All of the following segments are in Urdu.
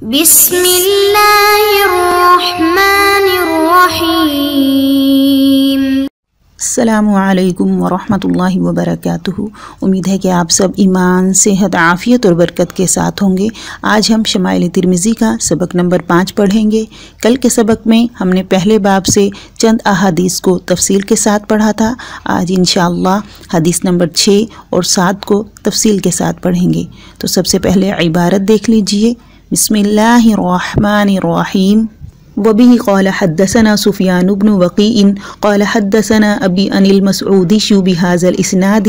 بسم اللہ الرحمن الرحیم۔ السلام علیکم ورحمۃ اللہ وبرکاتہ۔ امید ہے کہ آپ سب ایمان، صحت، عافیت اور برکت کے ساتھ ہوں گے۔ آج ہم شمائل ترمذی کا سبق نمبر 5 پڑھیں گے۔ کل کے سبق میں ہم نے پہلے باب سے چند احادیث کو تفصیل کے ساتھ پڑھا تھا۔ آج انشاءاللہ حدیث نمبر 6 اور 7 کو تفصیل کے ساتھ پڑھیں گے۔ تو سب سے پہلے عبارت دیکھ لیجئے۔ بسم اللہ الرحمن الرحیم۔ وبه قال حدثنا سفيان بن وقيع قال حدثنا أبي عن المسعودي بهذا الإسناد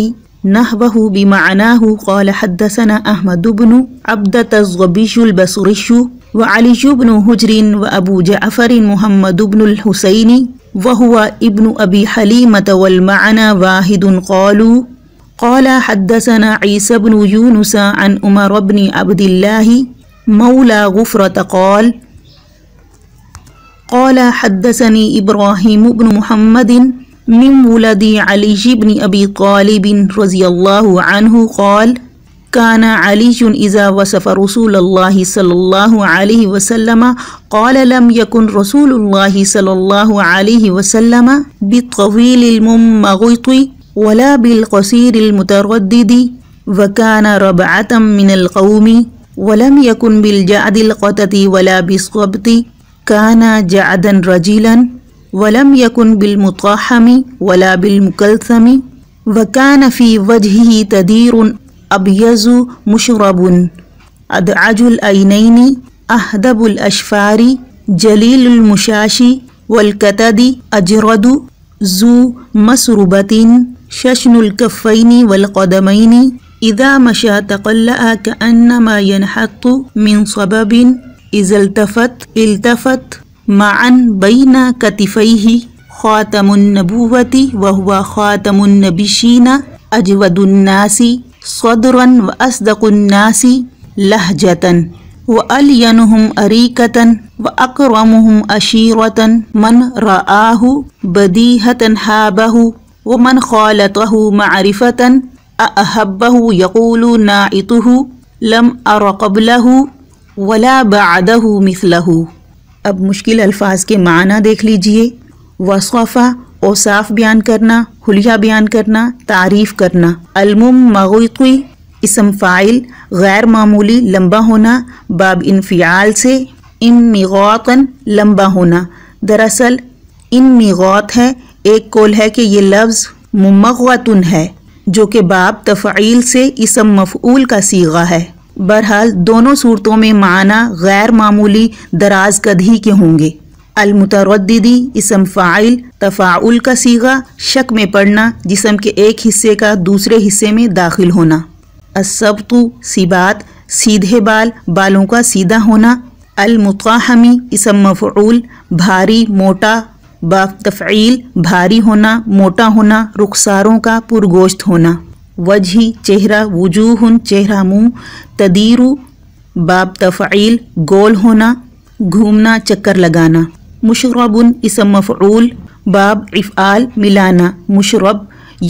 نحوه بمعناه قال حدثنا أحمد بن عبدة الضبي البصري وعلي بن حجر وأبو جعفر محمد بن الحسين وهو ابن أبي حليمة والمعنى واحد قالوا قال حدثنا عيسى بن يونس عن عمر بن عبد الله مولى غفرة قال حدثني إبراهيم بن محمد من ولد علي بن أبي طالب رضي الله عنه قال كان علي إذا وصف رسول الله صلى الله عليه وسلم قال لم يكن رسول الله صلى الله عليه وسلم بالطويل المنمغط ولا بالقصير المتردد وكان ربعة من القوم ولم يكن بالجعد القتة ولا بالصبت كان جعدا رجلا ولم يكن بالمطاحم ولا بالمكلثم وكان في وجهه تدير أبيض مشرب أدعج العينين أهدب الأشفار جليل المشاش والكتد أجرد ذو مسربة ششن الكفين والقدمين إذا مشى تقلأ كأنما ينحط من صبب إذا التفت معا بين كتفيه خاتم النبوة وهو خاتم النبيين أجود الناس صدرا وأصدق الناس لهجة وألينهم أريكة وأكرمهم أشيرة من رآه بديهة حابه ومن خالطه معرفة أحبه يقول نائته لم أر قبله ولا بعده مثله۔ اب مشکل الفاظ کے معنی دیکھ لیجئے۔ وصفہ اوصاف بیان کرنا، حلیہ بیان کرنا، تعریف کرنا۔ المنمغط اسم فاعل، غیر معمولی لمبا ہونا، باب انفعال سے انمغاطن لمبا ہونا۔ دراصل انمغاط ہے، ایک قول ہے کہ یہ لفظ ممغوطن ہے جو کہ باب تفعیل سے اسم مفعول کا صیغہ ہے۔ بہرحال دونوں صورتوں میں معنی غیر معمولی دراز قدی کے ہوں گے۔ المترددی اسم فاعل، تفاعل کا صیغہ، شک میں پڑنا، جسم کے ایک حصے کا دوسرے حصے میں داخل ہونا۔ السبط صبات، سیدھے بال، بالوں کا سیدھا ہونا۔ المطاحمی اسم مفعول، بھاری، موٹا، باب تفعیل، بھاری ہونا، موٹا ہونا، رخساروں کا پرگوشت ہونا۔ وجہی چہرہ، وجوہ چہرہ منہ، تدیر باب تفعیل گول ہونا، گھومنا، چکر لگانا۔ مشرب اسم مفعول، باب افعال ملانا، مشرب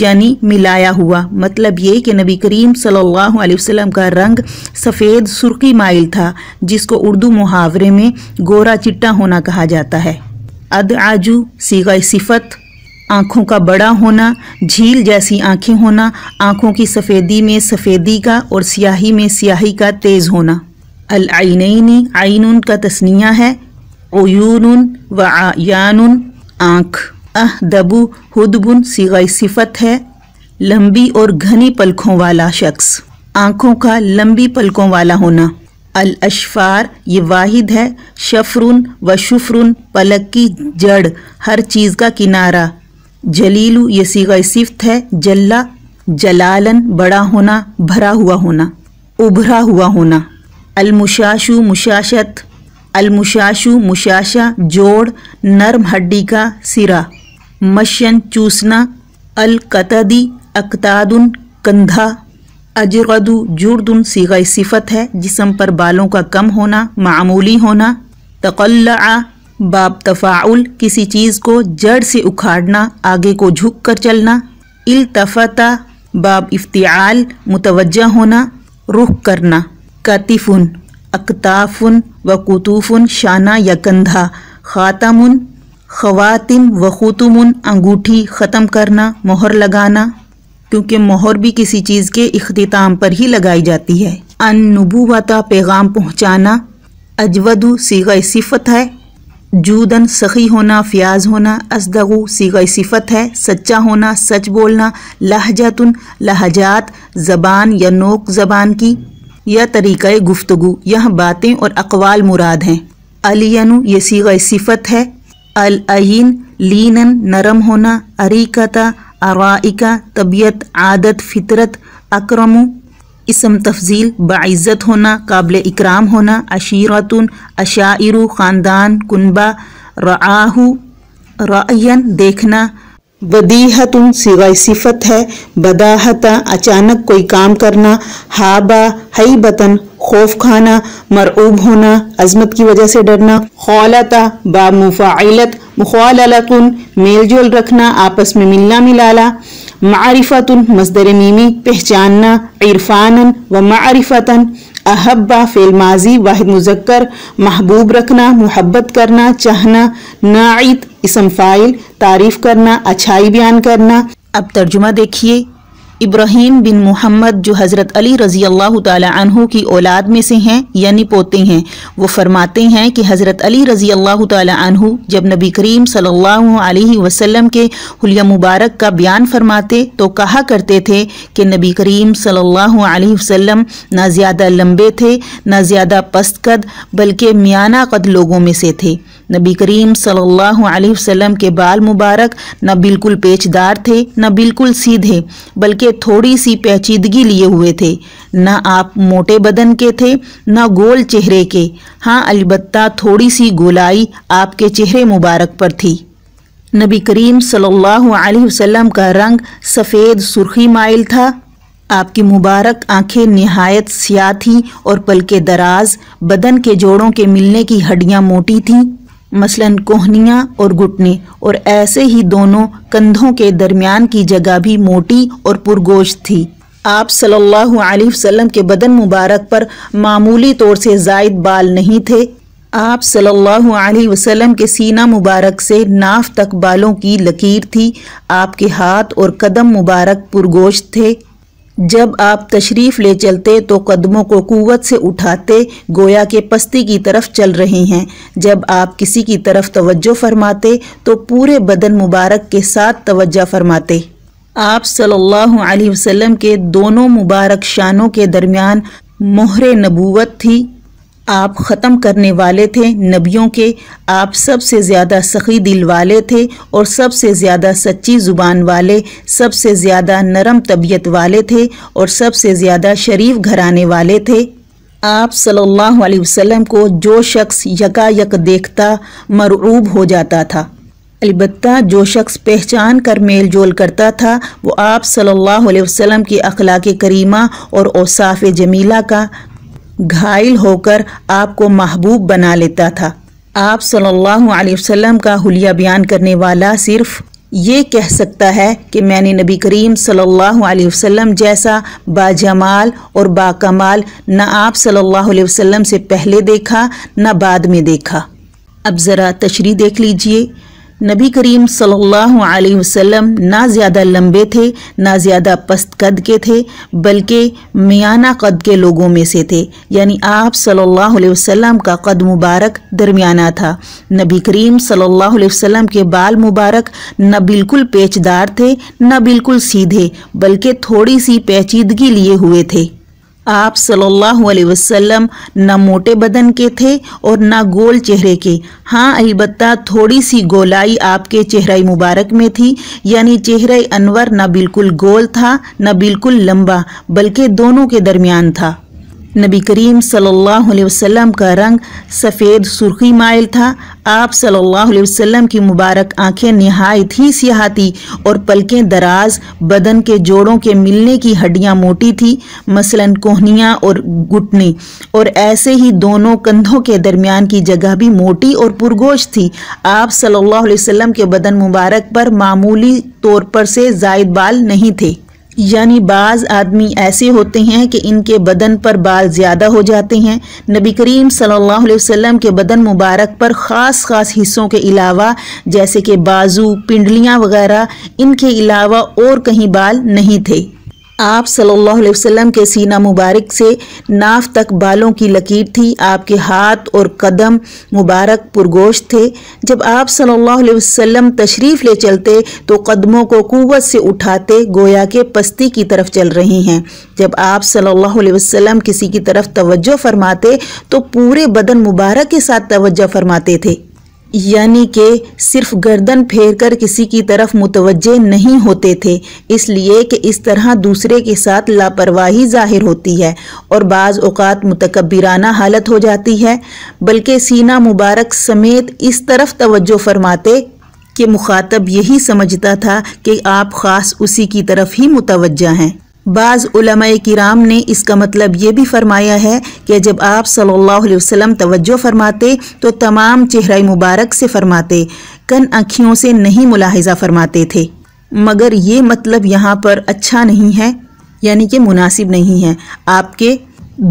یعنی ملایا ہوا۔ مطلب یہ کہ نبی کریم صلی اللہ علیہ وسلم کا رنگ سفید سرخی مائل تھا، جس کو اردو محاورے میں گورا چٹا ہونا کہا جاتا ہے۔ ادعاجو صیغہ صفت، آنکھوں کا بڑا ہونا، جھیل جیسی آنکھیں ہونا، آنکھوں کی سفیدی میں سفیدی کا اور سیاہی میں سیاہی کا تیز ہونا۔ العینین عین کا تثنیہ ہے، عیون و عیان آنکھ۔ اہدب ہدب صیغہ صفت ہے، لمبی اور گھنی پلکوں والا شخص، آنکھوں کا لمبی پلکوں والا ہونا۔ الاشفار یہ واحد ہے، شفرن و شفرن پلک کی جڑ، ہر چیز کا کنارہ۔ جلیل یہ صیغہ صفت ہے، جلا جلالن بڑا ہونا، بھرا ہوا ہونا، ابھرا ہوا ہونا۔ المشاشو مشاشت، المشاشو مشاشہ جوڑ، نرم ہڈی کا سرا۔ مشن چوسنا۔ القتدی اقتادن کندھا۔ اجرد جردن صیغہ صفت ہے، جسم پر بالوں کا کم ہونا، معمولی ہونا۔ تقلع باب تفاعل کسی چیز کو جڑ سے اکھاڑنا، آگے کو جھک کر چلنا۔ التفت باب افتعال متوجہ ہونا، رخ کرنا۔ کتفن اکتافن و کتوفن شانہ یا کندھا، خاتمن خواتم و خاتمن انگوٹھی ختم کرنا، مہر لگانا، کیونکہ مہر بھی کسی چیز کے اختتام پر ہی لگائی جاتی ہے۔ النبوۃ پیغام پہنچانا، اجودو صیغہ صفت ہے، جودن سخی ہونا، فیاض ہونا، اصدقو صیغہ صفت ہے، سچا ہونا، سچ بولنا، لہجتن لہجات، زبان یا نوک زبان کی یا طریقہ گفتگو، یہاں باتیں اور اقوال مراد ہیں۔ الینو یہ صیغہ صفت ہے، العین لینن نرم ہونا، اریکتا ارائکا طبیعت عادت فطرت، اکرمو اسم تفضیل باعزت ہونا، قابل اکرام ہونا، عشیرتن عشائر خاندان کنبہ، رعاہو رعین دیکھنا، بدیہتن صیغہ صفت ہے، بداہتا اچانک کوئی کام کرنا، ہابا ہیبتن خوف کھانا، مرعوب ہونا عظمت کی وجہ سے ڈرنا، خولتا با مفاعلت، مخاللتن میل جول رکھنا آپس میں ملنا ملانا، معرفتن مصدر میمی پہچاننا، عرفانن و معرفتن، احبا فعل ماضی واحد مذکر، محبوب رکھنا محبت کرنا چاہنا، ناعت اسم فاعل تعریف کرنا اچھائی بیان کرنا۔ اب ترجمہ دیکھیے۔ ابراہیم بن محمد جو حضرت علی رضی اللہ تعالی عنہ کی اولاد میں سے ہیں یعنی پوتے ہیں، وہ فرماتے ہیں کہ حضرت علی رضی اللہ تعالی عنہ جب نبی کریم صلی اللہ علیہ وسلم کے حلیہ مبارک کا بیان فرماتے تو کہا کرتے تھے کہ نبی کریم صلی اللہ علیہ وسلم نہ زیادہ لمبے تھے نہ زیادہ پست قد بلکہ میانہ قد لوگوں میں سے تھے۔ نبی کریم صلی اللہ علیہ وسلم کے بال مبارک نہ بالکل پیچدار تھے نہ بالکل سیدھے بلکہ تھوڑی سی پیچیدگی لیے ہوئے تھے۔ نہ آپ موٹے بدن کے تھے نہ گول چہرے کے، ہاں البتہ تھوڑی سی گولائی آپ کے چہرے مبارک پر تھی۔ نبی کریم صلی اللہ علیہ وسلم کا رنگ سفید سرخی مائل تھا۔ آپ کی مبارک آنکھیں نہایت سیاہ تھیں اور پلکیں دراز، بدن کے جوڑوں کے ملنے کی ہڈیاں موٹی تھیں، مثلاً کوہنیاں اور گھٹنے، اور ایسے ہی دونوں کندھوں کے درمیان کی جگہ بھی موٹی اور پرگوشت تھی۔ آپ صلی اللہ علیہ وسلم کے بدن مبارک پر معمولی طور سے زائد بال نہیں تھے۔ آپ صلی اللہ علیہ وسلم کے سینہ مبارک سے ناف تک بالوں کی لکیر تھی۔ آپ کے ہاتھ اور قدم مبارک پرگوشت تھے۔ جب آپ تشریف لے چلتے تو قدموں کو قوت سے اٹھاتے گویا کہ پستی کی طرف چل رہے ہیں۔ جب آپ کسی کی طرف توجہ فرماتے تو پورے بدن مبارک کے ساتھ توجہ فرماتے۔ آپ صلی اللہ علیہ وسلم کے دونوں مبارک شانوں کے درمیان مہر نبوت تھی۔ آپ ختم کرنے والے تھے نبیوں کے، آپ سب سے زیادہ سخی دل والے تھے اور سب سے زیادہ سچی زبان والے، سب سے زیادہ نرم طبیعت والے تھے اور سب سے زیادہ شریف گھرانے والے تھے۔ آپ صلی اللہ علیہ وسلم کو جو شخص یکا یک دیکھتا مرعوب ہو جاتا تھا، البتہ جو شخص پہچان کر میل جول کرتا تھا وہ آپ صلی اللہ علیہ وسلم کی اخلاق کریمہ اور اوصاف جمیلہ کا گھائل ہو کر آپ کو محبوب بنا لیتا تھا۔ آپ صلی اللہ علیہ وسلم کا حلیہ بیان کرنے والا صرف یہ کہہ سکتا ہے کہ میں نے نبی کریم صلی اللہ علیہ وسلم جیسا باجمال اور باکمال نہ آپ صلی اللہ علیہ وسلم سے پہلے دیکھا نہ بعد میں دیکھا۔ اب ذرا تشریح دیکھ لیجئے۔ نبی کریم صلی اللہ علیہ وسلم نہ زیادہ لمبے تھے نہ زیادہ پست قد کے تھے بلکہ میانہ قد کے لوگوں میں سے تھے، یعنی آپ صلی اللہ علیہ وسلم کا قد مبارک درمیانہ تھا۔ نبی کریم صلی اللہ علیہ وسلم کے بال مبارک نہ بالکل پیچدار تھے نہ بالکل سیدھے بلکہ تھوڑی سی پیچیدگی لیے ہوئے تھے۔ آپ صلی اللہ علیہ وسلم نہ موٹے بدن کے تھے اور نہ گول چہرے کے، ہاں البتہ تھوڑی سی گولائی آپ کے چہرہ مبارک میں تھی، یعنی چہرہ انور نہ بالکل گول تھا نہ بالکل لمبا بلکہ دونوں کے درمیان تھا۔ نبی کریم صلی اللہ علیہ وسلم کا رنگ سفید سرخی مائل تھا۔ آپ صلی اللہ علیہ وسلم کی مبارک آنکھیں نہایت ہی سیاہ تھی اور پلکیں دراز، بدن کے جوڑوں کے ملنے کی ہڈیاں موٹی تھی، مثلاً کوہنیاں اور گھٹنے، اور ایسے ہی دونوں کندھوں کے درمیان کی جگہ بھی موٹی اور پرگوشت تھی۔ آپ صلی اللہ علیہ وسلم کے بدن مبارک پر معمولی طور پر سے زائد بال نہیں تھے، یعنی بعض آدمی ایسے ہوتے ہیں کہ ان کے بدن پر بال زیادہ ہو جاتے ہیں۔ نبی کریم صلی اللہ علیہ وسلم کے بدن مبارک پر خاص حصوں کے علاوہ جیسے کہ بازو، پنڈلیاں وغیرہ، ان کے علاوہ اور کہیں بال نہیں تھے۔ آپ صلی اللہ علیہ وسلم کے سینہ مبارک سے ناف تک بالوں کی لکیر تھی۔ آپ کے ہاتھ اور قدم مبارک پرگوشت تھے۔ جب آپ صلی اللہ علیہ وسلم تشریف لے چلتے تو قدموں کو قوت سے اٹھاتے گویا کہ پستی کی طرف چل رہی ہیں۔ جب آپ صلی اللہ علیہ وسلم کسی کی طرف توجہ فرماتے تو پورے بدن مبارک کے ساتھ توجہ فرماتے تھے، یعنی کہ صرف گردن پھیر کر کسی کی طرف متوجہ نہیں ہوتے تھے، اس لیے کہ اس طرح دوسرے کے ساتھ لاپرواہی ظاہر ہوتی ہے اور بعض اوقات متکبرانہ حالت ہو جاتی ہے، بلکہ سینہ مبارک سمیت اس طرف توجہ فرماتے کہ مخاطب یہی سمجھتا تھا کہ آپ خاص اسی کی طرف ہی متوجہ ہیں۔ بعض علماء کرام نے اس کا مطلب یہ بھی فرمایا ہے کہ جب آپ صلی اللہ علیہ وسلم توجہ فرماتے تو تمام چہرہ مبارک سے فرماتے، کن آنکھیوں سے نہیں ملاحظہ فرماتے تھے، مگر یہ مطلب یہاں پر اچھا نہیں ہے، یعنی کہ مناسب نہیں ہے۔ آپ کے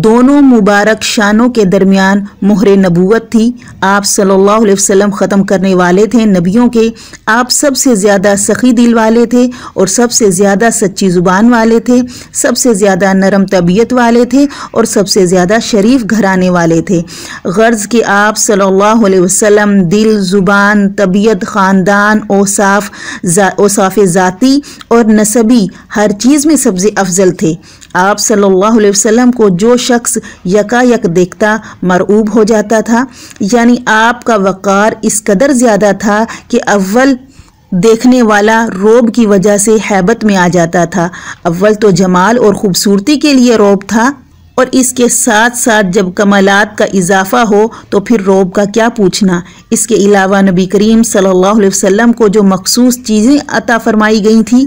دونوں مبارک شانوں کے درمیان مہر نبوت تھی۔ آپ صلی اللہ علیہ وسلم ختم کرنے والے تھے نبیوں کے۔ آپ سب سے زیادہ سخی دل والے تھے اور سب سے زیادہ سچی زبان والے تھے، سب سے زیادہ نرم طبیعت والے تھے اور سب سے زیادہ شریف گھرانے والے تھے۔ غرض کہ آپ صلی اللہ علیہ وسلم دل، زبان، طبیعت، خاندان، اوصاف ذاتی اور نسبی ہر چیز میں سب سے افضل تھے۔ آپ صلی اللہ علیہ وسلم کو جو شخص یکا یک دیکھتا مرعوب ہو جاتا تھا، یعنی آپ کا وقار اس قدر زیادہ تھا کہ اول دیکھنے والا روب کی وجہ سے ہیبت میں آ جاتا تھا۔ اول تو جمال اور خوبصورتی کے لیے روب تھا، اور اس کے ساتھ ساتھ جب کمالات کا اضافہ ہو تو پھر روب کا کیا پوچھنا۔ اس کے علاوہ نبی کریم صلی اللہ علیہ وسلم کو جو مخصوص چیزیں عطا فرمائی گئی تھیں،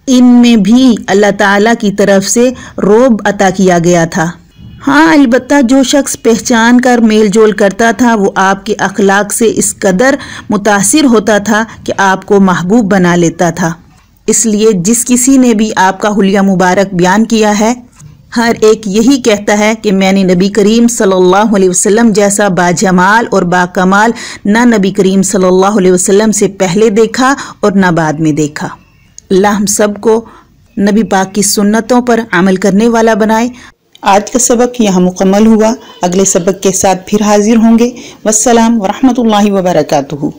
ان میں بھی اللہ تعالیٰ کی طرف سے روب عطا کیا گیا تھا۔ ہاں، البتہ جو شخص پہچان کر میل جول کرتا تھا وہ آپ کے اخلاق سے اس قدر متاثر ہوتا تھا کہ آپ کو محبوب بنا لیتا تھا۔ اس لیے جس کسی نے بھی آپ کا حلیہ مبارک بیان کیا ہے، ہر ایک یہی کہتا ہے کہ میں نے نبی کریم صلی اللہ علیہ وسلم جیسا باجمال اور باکمال نہ نبی کریم صلی اللہ علیہ وسلم سے پہلے دیکھا اور نہ بعد میں دیکھا۔ اللہ ہم سب کو نبی پاک کی سنتوں پر عمل کرنے والا بنائے۔ آج کا سبق یہاں مکمل ہوا، اگلے سبق کے ساتھ پھر حاضر ہوں گے۔ والسلام ورحمۃ اللہ وبرکاتہ۔